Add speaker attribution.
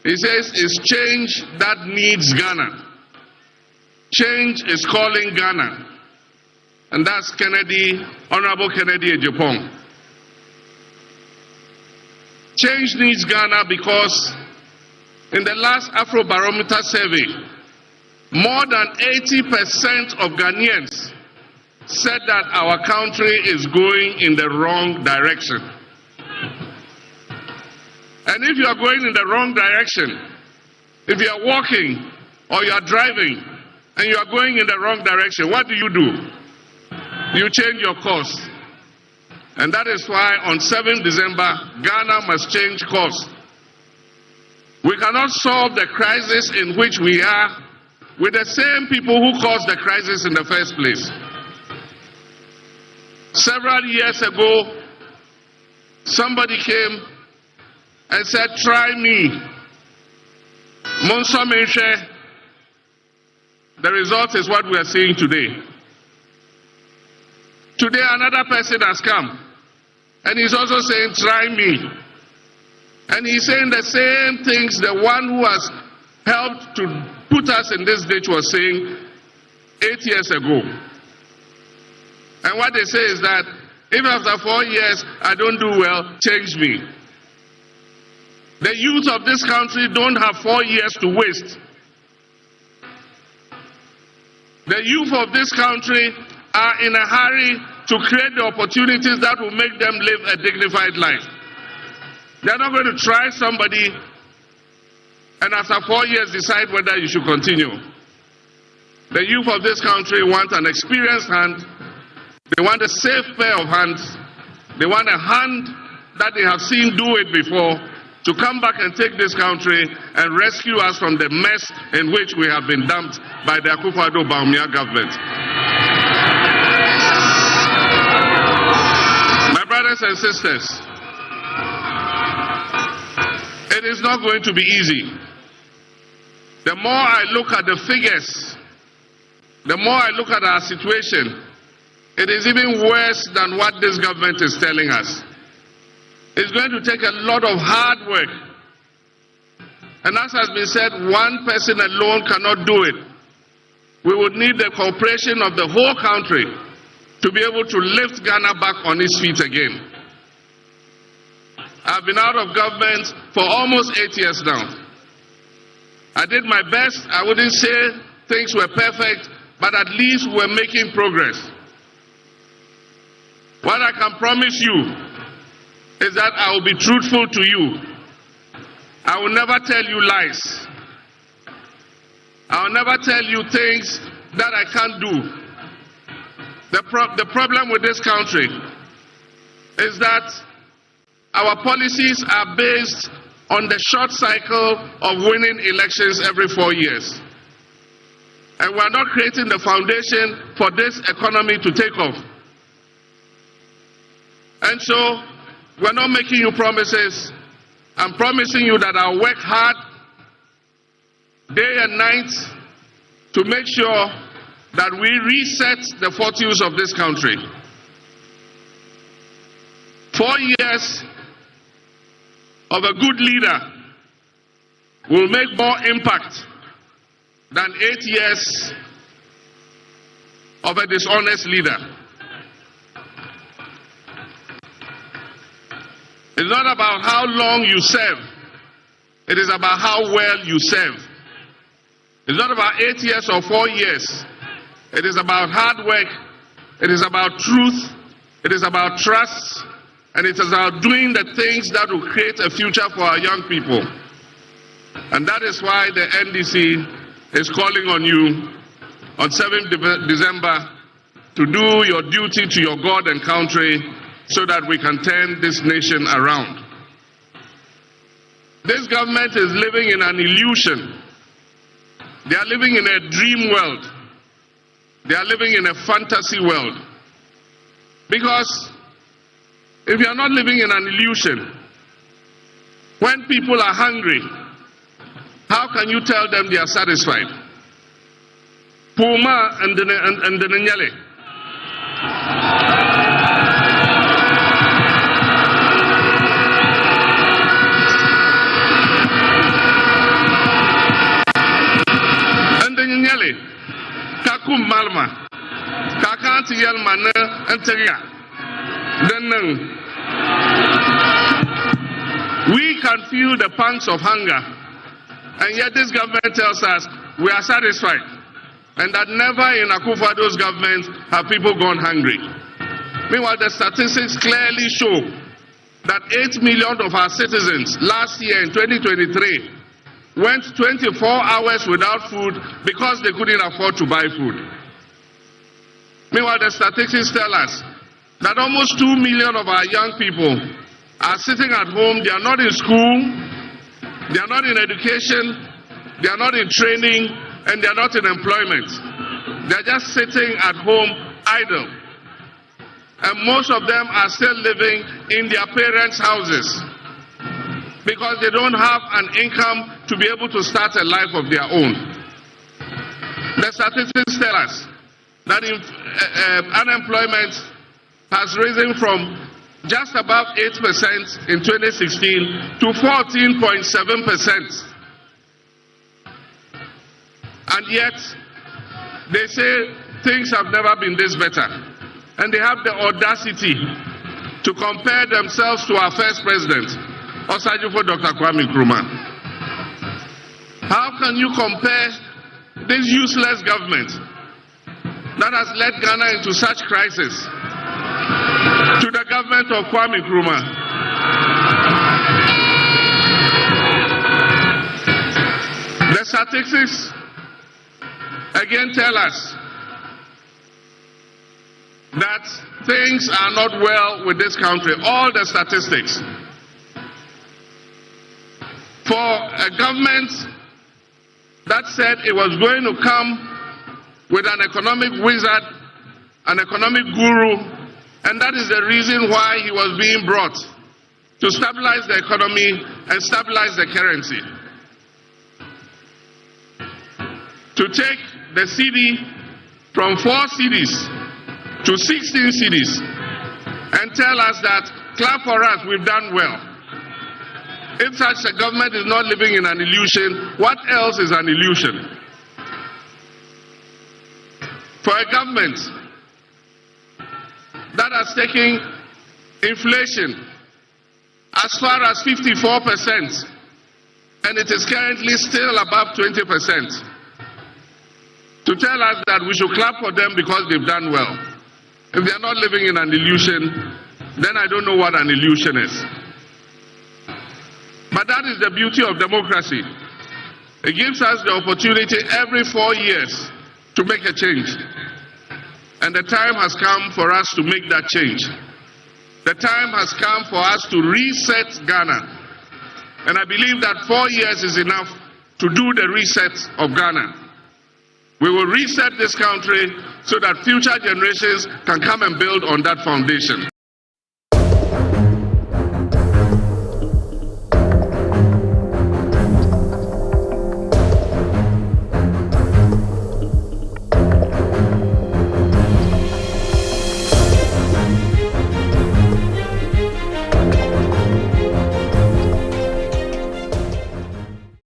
Speaker 1: He says it's change that needs Ghana. Change is calling Ghana. And that's Honorable Kennedy Agyapong. Change needs Ghana because in the last Afro-Barometer survey, more than 80% of Ghanaians said that our country is going in the wrong direction. And if you are going in the wrong direction, if you are walking or you are driving and you are going in the wrong direction, what do? You change your course. And that is why on 7 December, Ghana must change course. We cannot solve the crisis in which we are with the same people who caused the crisis in the first place. Several years ago, somebody came and said, try me. Monso Menche. The result is what we are seeing today. Today another person has come and he's also saying, try me. And he's saying the same things the one who has helped to put us in this ditch was saying 8 years ago. And what they say is that if after 4 years I don't do well, change me. The youth of this country don't have 4 years to waste. The youth of this country are in a hurry to create the opportunities that will make them live a dignified life. They're not going to try somebody and after 4 years decide whether you should continue. The youth of this country want an experienced hand. They want a safe pair of hands. They want a hand that they have seen do it before to come back and take this country and rescue us from the mess in which we have been dumped by the Akuffo Addo Bawumia government. My brothers and sisters, it is not going to be easy. The more I look at the figures, the more I look at our situation, it is even worse than what this government is telling us. It's going to take a lot of hard work. And as has been said, one person alone cannot do it. We would need the cooperation of the whole country to be able to lift Ghana back on its feet again. I've been out of government for almost 8 years now. I did my best. I wouldn't say things were perfect, but at least we're making progress. What I can promise you is that I will be truthful to you. I will never tell you lies. I will never tell you things that I can't do. The problem with this country is that our policies are based on the short cycle of winning elections every 4 years. And we are not creating the foundation for this economy to take off. And so, we're not making you promises. I'm promising you that I'll work hard day and night to make sure that we reset the fortunes of this country. 4 years of a good leader will make more impact than 8 years of a dishonest leader. It's not about how long you serve. It is about how well you serve. It's not about 8 years or 4 years. It is about hard work. It is about truth. It is about trust. And it is about doing the things that will create a future for our young people. And that is why the NDC is calling on you on 7th December to do your duty to your God and country so that we can turn this nation around. This government is living in an illusion. They are living in a dream world. They are living in a fantasy world. Because if you are not living in an illusion, when people are hungry, how can you tell them they are satisfied? Puma and the Nyale. Michel Mane Atigya. Then we can feel the pangs of hunger, and yet this government tells us we are satisfied, and that never in Akuffo Addo's government have people gone hungry. Meanwhile, the statistics clearly show that 8 million of our citizens last year in 2023 went 24 hours without food because they couldn't afford to buy food. Meanwhile, the statistics tell us that almost 2 million of our young people are sitting at home. They are not in school, they are not in education, they are not in training, and they are not in employment. They are just sitting at home idle. And most of them are still living in their parents' houses because they don't have an income to be able to start a life of their own. The statistics tell us that unemployment has risen from just above 8% in 2016 to 14.7%. And yet, they say things have never been this better. And they have the audacity to compare themselves to our first president, Osajifo Dr. Kwame Nkrumah. How can you compare this useless government that has led Ghana into such crisis to the government of Kwame Nkrumah? The statistics again tell us that things are not well with this country. All the statistics. For a government that said it was going to come with an economic wizard, an economic guru, and that is the reason why he was being brought, to stabilize the economy and stabilize the currency. To take the cedi from 4 cedis to 16 cedis and tell us that, clap for us, we've done well. If such a government is not living in an illusion, what else is an illusion? For a government that has taken inflation as far as 54%, and it is currently still above 20%, to tell us that we should clap for them because they've done well. If they are not living in an illusion, then I don't know what an illusion is. But that is the beauty of democracy. It gives us the opportunity every 4 years to make a change. And the time has come for us to make that change. The time has come for us to reset Ghana. And I believe that 4 years is enough to do the reset of Ghana. We will reset this country so that future generations can come and build on that foundation.